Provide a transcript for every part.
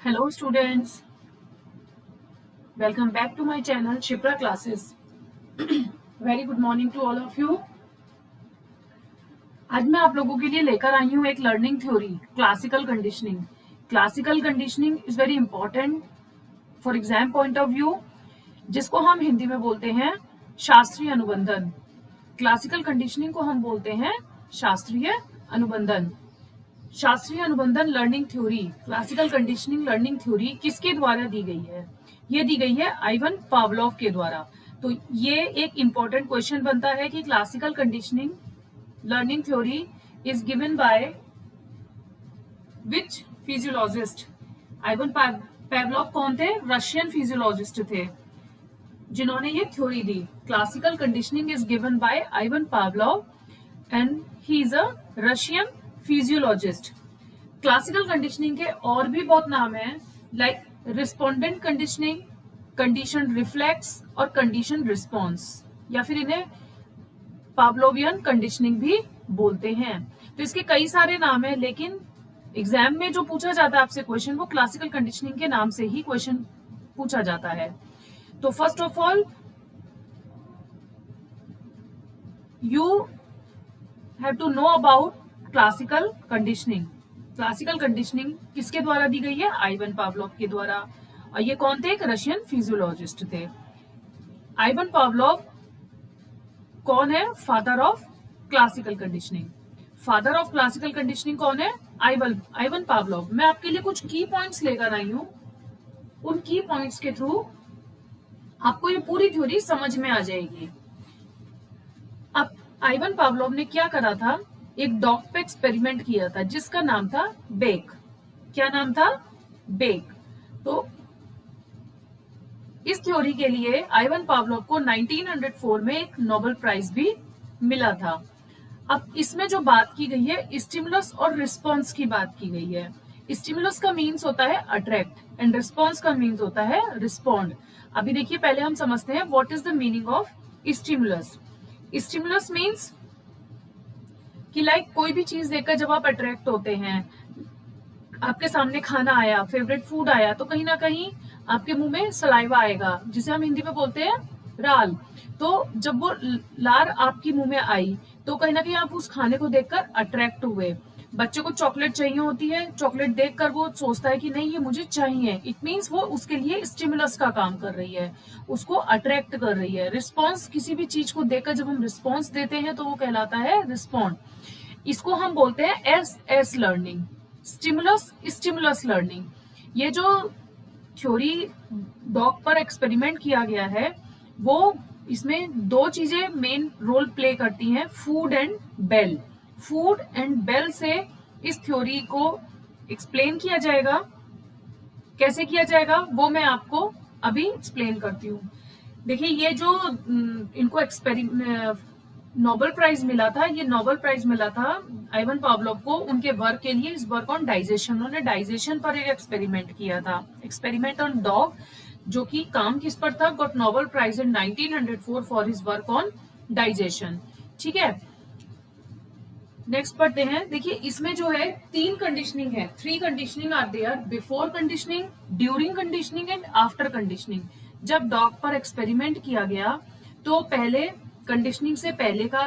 Hello students, welcome back to my channel Shipra Classes. Very good morning to all of you. आज मैं आप लोगों के लिए लेकर आई हूँ एक learning theory classical conditioning. Classical conditioning is very important for exam point of view, जिसको हम हिंदी में बोलते हैं शास्त्रीय अनुबंधन. क्लासिकल कंडीशनिंग को हम बोलते हैं शास्त्रीय अनुबंधन. शास्त्रीय अनुबंधन learning theory, classical conditioning learning theory किसके द्वारा दी गई है? ये दी गई है आइवन पावलोव के द्वारा. तो ये एक इंपॉर्टेंट क्वेश्चन बनता है कि classical conditioning learning theory is given by which physiologist? Ivan Pavlov कौन थे? रशियन फिजियोलॉजिस्ट थे जिन्होंने ये theory the. Classical conditioning is given by Ivan Pavlov and he is a Russian physiologist. Classical conditioning के और भी बहुत नाम हैं, like respondent conditioning, condition reflex और कंडीशन रिस्पॉन्स, या फिर इन्हें पावलोवियन कंडीशनिंग भी बोलते हैं. तो इसके कई सारे नाम हैं, लेकिन एग्जाम में जो पूछा जाता है आपसे क्वेश्चन, वो क्लासिकल कंडीशनिंग के नाम से ही क्वेश्चन पूछा जाता है. तो first of all you have to know about classical conditioning. Classical conditioning किसके द्वारा दी गई है? आइवन पावलोव के द्वारा. और ये कौन थे? एक रशियन फिजियोलॉजिस्ट थे. आइवन पावलोव कौन है? Father of classical conditioning. Father of classical conditioning कौन है? Ivan Pavlov. मैं आपके लिए कुछ की पॉइंट्स लेकर आई हूं. उन की पॉइंट्स के थ्रू आपको ये पूरी थ्योरी समझ में आ जाएगी. अब आइवन पावलोव ने क्या करा था? एक डॉग पे एक्सपेरिमेंट किया था जिसका नाम था बेक. क्या नाम था? बेक. तो इस थ्योरी के लिए आइवन पावलोव को 1904 में एक नोबेल प्राइज भी मिला था. अब इसमें जो बात की गई है, स्टिमुलस और रिस्पॉन्स की बात की गई है. स्टिमुलस का मीन्स होता है अट्रैक्ट एंड रिस्पॉन्स का मीन्स होता है रिस्पॉन्ड. अभी देखिए, पहले हम समझते हैं what is the meaning of stimulus. Stimulus means कि लाइक कोई भी चीज देखकर जब आप अट्रैक्ट होते हैं, आपके सामने खाना आया, फेवरेट फूड आया, तो कहीं ना कहीं आपके मुंह में सलाइवा आएगा, जिसे हम हिंदी में बोलते हैं राल. तो जब वो लार आपकी मुंह में आई, तो कहीं ना कहीं आप उस खाने को देखकर अट्रैक्ट हुए. बच्चे को चॉकलेट चाहिए होती है, चॉकलेट देखकर वो सोचता है कि नहीं, ये मुझे चाहिए. इट मीन्स वो उसके लिए स्टिमुलस का काम कर रही है, उसको अट्रैक्ट कर रही है. रिस्पॉन्स, किसी भी चीज को देखकर जब हम रिस्पॉन्स देते हैं तो वो कहलाता है रिस्पॉन्ड. इसको हम बोलते हैं S learning, stimulus stimulus learning. ये जो थ्योरी डॉग पर एक्सपेरिमेंट किया गया है, वो इसमें दो चीजें मेन रोल प्ले करती हैं, food and bell. Food and bell से इस थ्योरी को एक्सप्लेन किया जाएगा. कैसे किया जाएगा वो मैं आपको अभी एक्सप्लेन करती हूँ. देखिए, ये जो इनको नोबेल प्राइज मिला था, ये नोबेल प्राइज मिला था आइवन पावलोव को उनके वर्क के लिए, इस वर्क ऑन डाइजेशन. उन्होंने डाइजेशन पर एक एक्सपेरिमेंट किया था, एक्सपेरिमेंट ऑन डॉग, जो कि काम किस पर था? Got Nobel prize in 1904 for his work on digestion. ठीक है, नेक्स्ट पढ़ते हैं. देखिए, इसमें जो है 3 कंडीशनिंग है. 3 conditioning are there: before conditioning, during conditioning and after conditioning. जब डॉग पर एक्सपेरिमेंट किया गया तो पहले कंडीशनिंग से पहले का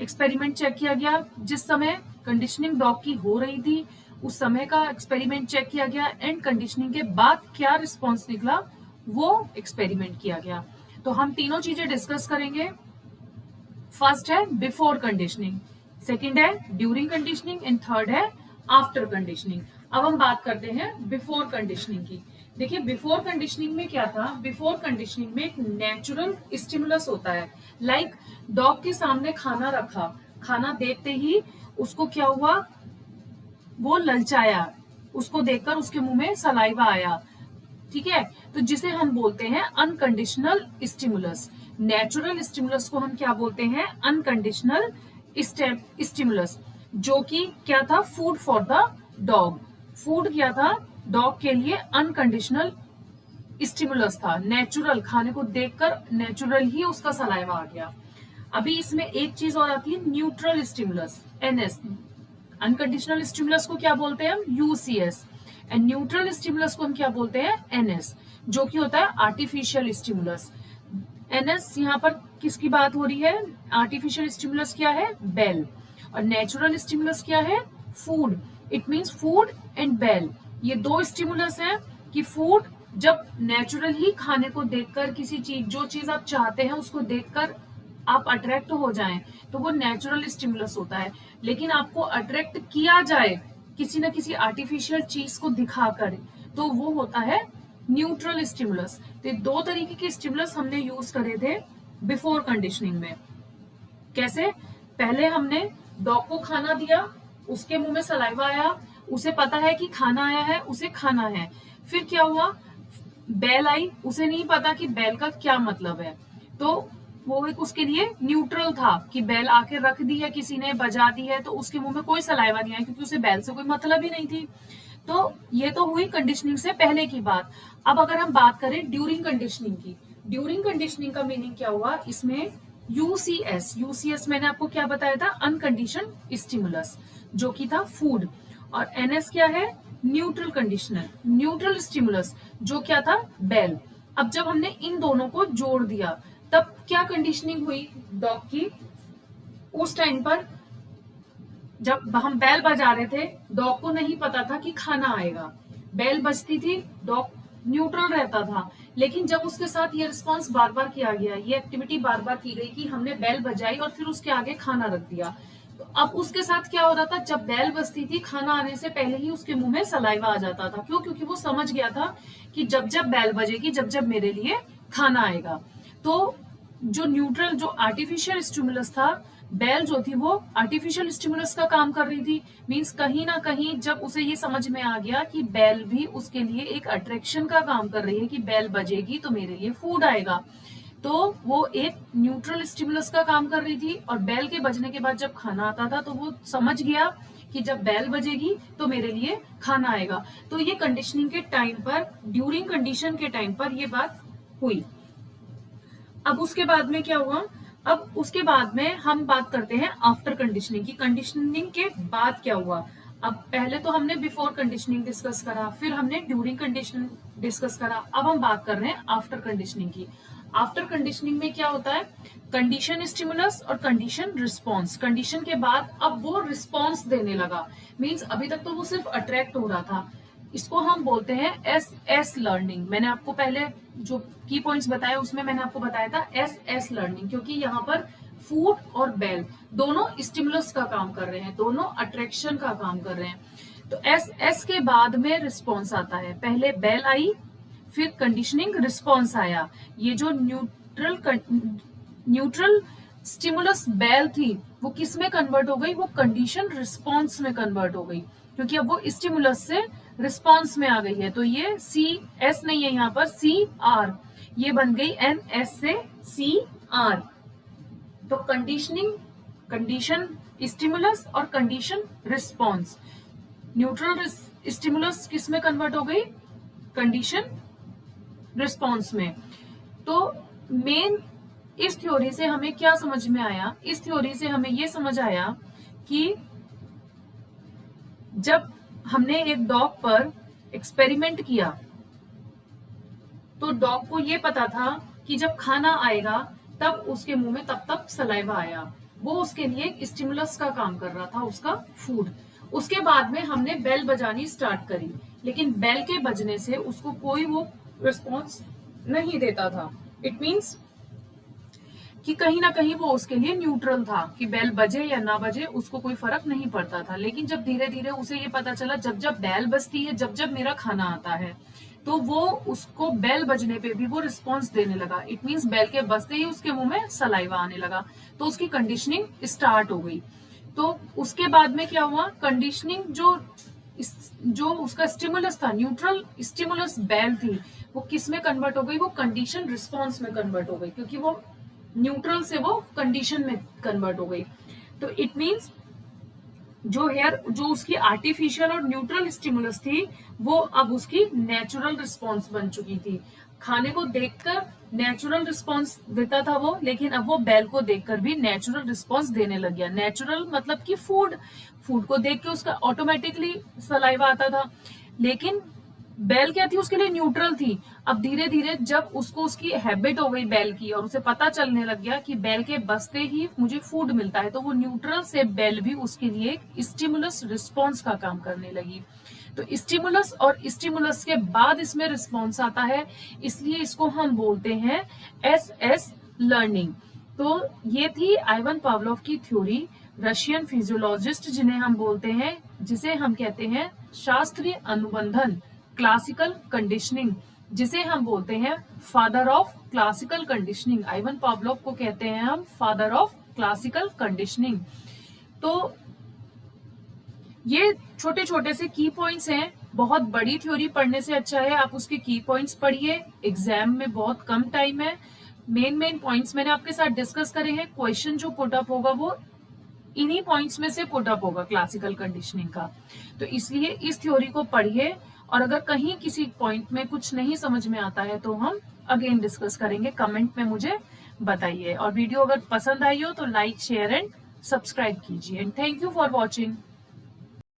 एक्सपेरिमेंट चेक किया गया. जिस समय कंडीशनिंग डॉग की हो रही थी उस समय का एक्सपेरिमेंट चेक किया गया. एंड कंडीशनिंग के बाद क्या रिस्पॉन्स निकला वो एक्सपेरिमेंट किया गया. तो हम तीनों चीजें डिस्कस करेंगे. फर्स्ट है बिफोर कंडीशनिंग, सेकेंड है ड्यूरिंग कंडीशनिंग एंड थर्ड है आफ्टर कंडीशनिंग. अब हम बात करते हैं बिफोर कंडीशनिंग की. देखिए, बिफोर कंडीशनिंग में क्या था? बिफोर कंडीशनिंग में एक नेचुरल स्टिमुलस होता है. लाइक डॉग के सामने खाना रखा, खाना देखते ही उसको क्या हुआ? वो ललचाया, उसको देखकर उसके मुंह में सलाइवा आया. ठीक है, तो जिसे हम बोलते हैं अनकंडीशनल स्टिमुलस. नेचुरल स्टिमुलस को हम क्या बोलते हैं? Unconditional stimulus. जो कि क्या था? Food for the dog. Food क्या था? डॉग के लिए अनकंडीशनल स्टिमुलस था. नेचुरल, खाने को देखकर नेचुरल ही उसका सलाइवा आ गया. अभी इसमें एक चीज और आती है, neutral stimulus, NS. Unconditional stimulus को क्या बोलते हैं हम? यूसीएस. एंड न्यूट्रल स्टिमुलस को हम क्या बोलते हैं, एनएस, जो कि होता है आर्टिफिशियल स्टिमुलस। एनएस यहाँ पर किसकी बात हो रही है, आर्टिफिशियल स्टिमुलस क्या है, बेल, और नेचुरल स्टिमुलस क्या है, food. It means food and bell, ये दो स्टिमुलस हैं कि फूड जब नेचुरल ही खाने को देखकर किसी चीज, जो चीज आप चाहते हैं उसको देखकर आप अट्रैक्ट हो जाएं तो वो नेचुरल स्टिमुलस होता है। लेकिन आपको अट्रैक्ट किया जाए किसी न किसी आर्टिफिशियल चीज को दिखाकर, तो वो होता है न्यूट्रल स्टिमुलस। तो ये दो तरीके के स्टिमुलस हमने यूज करे थे बिफोर कंडीशनिंग में। कैसे, पहले हमने डॉग को खाना दिया, उसके मुंह में सलाइवा आया, उसे पता है कि खाना आया है, उसे खाना है। फिर क्या हुआ, बैल आई, उसे नहीं पता कि बैल का क्या मतलब है, तो वो एक उसके लिए न्यूट्रल था कि बैल आके रख दी है, किसी ने बजा दी है, तो उसके मुंह में कोई सलाइवा नहीं आया क्योंकि उसे बैल से कोई मतलब ही नहीं थी। तो ये तो हुई कंडीशनिंग से पहले की बात। अब अगर हम बात करें ड्यूरिंग कंडीशनिंग की, ड्यूरिंग कंडीशनिंग का मीनिंग क्या हुआ, इसमें यूसीएस, यूसीएस मैंने आपको क्या बताया था, अनकंडीशन स्टिमुलस, जो कि था फूड, और एनएस क्या है, न्यूट्रल कंडीशनर, न्यूट्रल स्टिमुलस, जो क्या था, बेल। अब जब हमने इन दोनों को जोड़ दिया तब क्या कंडीशनिंग हुई डॉग की, उस टाइम पर जब हम बेल बजा रहे थे, डॉग को नहीं पता था कि खाना आएगा, बेल बजती थी, डॉग न्यूट्रल रहता था। लेकिन जब उसके साथ ये रिस्पॉन्स बार बार किया गया, ये एक्टिविटी बार बार की गई कि हमने बेल बजाई और फिर उसके आगे खाना रख दिया, तो अब उसके साथ क्या हो रहा था, जब बेल बजती थी खाना आने से पहले ही उसके मुंह में सलाइवा आ जाता था। क्यों, क्योंकि वो समझ गया था कि जब जब बेल बजेगी, जब जब मेरे लिए खाना आएगा। तो जो न्यूट्रल, जो आर्टिफिशियल स्टिमुलस था, बेल जो थी वो आर्टिफिशियल स्टिमुलस का काम कर रही थी। मींस कहीं ना कहीं जब उसे ये समझ में आ गया कि बेल भी उसके लिए एक अट्रैक्शन का काम कर रही है कि बेल बजेगी तो मेरे लिए फूड आएगा, तो वो एक न्यूट्रल स्टिमुलस का काम कर रही थी। और बेल के बजने के बाद जब खाना आता था तो वो समझ गया कि जब बेल बजेगी तो मेरे लिए खाना आएगा। तो ये कंडीशनिंग के टाइम पर, ड्यूरिंग कंडीशन के टाइम पर ये बात हुई। अब उसके बाद में क्या हुआ, अब उसके बाद में हम बात करते हैं आफ्टर कंडीशनिंग की। कंडीशनिंग के बाद क्या हुआ, अब पहले तो हमने बिफोर कंडीशनिंग डिस्कस करा, फिर हमने ड्यूरिंग कंडीशनिंग डिस्कस करा, अब हम बात कर रहे हैं आफ्टर कंडीशनिंग की। आफ्टर कंडीशनिंग में क्या होता है, कंडीशन स्टिमुलस और कंडीशन रिस्पॉन्स। कंडीशन के बाद अब वो रिस्पॉन्स देने लगा, मींस अभी तक तो वो सिर्फ अट्रैक्ट हो रहा था, इसको हम बोलते हैं एस लर्निंग। मैंने आपको पहले जो की पॉइंट्स बताए उसमें मैंने आपको बताया था एस लर्निंग, क्योंकि यहाँ पर फूड और बेल दोनों स्टिमुलस का काम कर रहे हैं, दोनों अट्रैक्शन का काम कर रहे हैं। तो एस के बाद में रिस्पॉन्स आता है, पहले बेल आई, फिर कंडीशनिंग रिस्पॉन्स आया। ये जो न्यूट्रल स्टिमुलस बेल थी वो किस में कन्वर्ट हो गई, वो कंडीशन रिस्पॉन्स में कन्वर्ट हो गई, क्योंकि अब वो स्टिमुलस से रिस्पॉन्स में आ गई है। तो ये सी एस नहीं है, यहाँ पर सी आर, ये बन गई एन एस से सी आर। तो कंडीशनिंग, कंडीशन स्टिमुलस और कंडीशन रिस्पॉन्स, न्यूट्रल स्टिमुलस किस में कन्वर्ट हो गई, कंडीशन रिस्पॉन्स में। तो मेन इस थ्योरी से हमें क्या समझ में आया, इस थ्योरी से हमें ये समझ आया कि जब हमने एक डॉग पर एक्सपेरिमेंट किया तो डॉग को ये पता था कि जब खाना आएगा तब उसके मुंह में तब तब सलाइवा आया, वो उसके लिए एक स्टिमुलस का काम कर रहा था, उसका फूड। उसके बाद में हमने बेल बजानी स्टार्ट करी, लेकिन बेल के बजने से उसको कोई वो रिस्पॉन्स नहीं देता था। इट मीन्स कि कहीं ना कहीं वो उसके लिए न्यूट्रल था, कि बेल बजे या ना बजे उसको कोई फर्क नहीं पड़ता था। लेकिन जब धीरे धीरे उसे ये पता चला जब जब बेल बजती है, जब जब मेरा खाना आता है, तो वो उसको बेल बजने पे भी वो रिस्पॉन्स देने लगा। इट मीन्स बेल के बजते ही उसके मुंह में सलाइवा आने लगा, तो उसकी कंडीशनिंग स्टार्ट हो गई। तो उसके बाद में क्या हुआ, कंडीशनिंग जो उसका स्टिमुलस था, न्यूट्रल स्टिमुलस बेल थी, वो किस में कन्वर्ट हो गई, वो कंडीशन रिस्पॉन्स में कन्वर्ट हो गई, क्योंकि वो न्यूट्रल से वो कंडीशन में कन्वर्ट हो गई। तो इट मीन्स जो उसकी आर्टिफिशियल और न्यूट्रल स्टिमुलस थी वो अब उसकी नेचुरल रिस्पॉन्स बन चुकी थी। खाने को देखकर नेचुरल रिस्पॉन्स देता था वो, लेकिन अब वो बेल को देखकर भी नेचुरल रिस्पॉन्स देने लग गया। नेचुरल मतलब कि फूड को देख के उसका ऑटोमेटिकली सलाइवा आता था। लेकिन बेल क्या थी, उसके लिए न्यूट्रल थी। अब धीरे धीरे जब उसको उसकी हैबिट हो गई बेल की, और उसे पता चलने लग गया कि बेल के बसते ही मुझे फूड मिलता है, तो वो न्यूट्रल से बेल भी उसके लिए स्टिमुलस रिस्पॉन्स का काम करने लगी। तो स्टिमुलस और स्टिमुलस के बाद इसमें रिस्पॉन्स आता है, इसलिए इसको हम बोलते हैं एस लर्निंग। तो ये थी आइवन पावलोव की थ्योरी। रशियन फिजियोलॉजिस्ट जिन्हें हम बोलते हैं, जिसे हम कहते हैं शास्त्रीय अनुबंधन, क्लासिकल कंडीशनिंग, जिसे हम बोलते हैं father of classical conditioning. Ivan Pavlov को कहते हैं हम फादर ऑफ क्लासिकल कंडीशनिंग। तो ये छोटे छोटे से की पॉइंट्स हैं। बहुत बड़ी थ्योरी पढ़ने से अच्छा है आप उसके की पॉइंट्स पढ़िए। एग्जाम में बहुत कम टाइम है। मेन पॉइंट्स मैंने आपके साथ डिस्कस करे हैं। क्वेश्चन जो पुट अप होगा वो इन्हीं पॉइंट्स में से पुट अप होगा क्लासिकल कंडीशनिंग का। तो इसलिए इस थ्योरी को पढ़िए, और अगर कहीं किसी पॉइंट में कुछ नहीं समझ में आता है तो हम अगेन डिस्कस करेंगे। कमेंट में मुझे बताइए, और वीडियो अगर पसंद आई हो तो लाइक, शेयर एंड सब्सक्राइब कीजिए। And thank you for watching.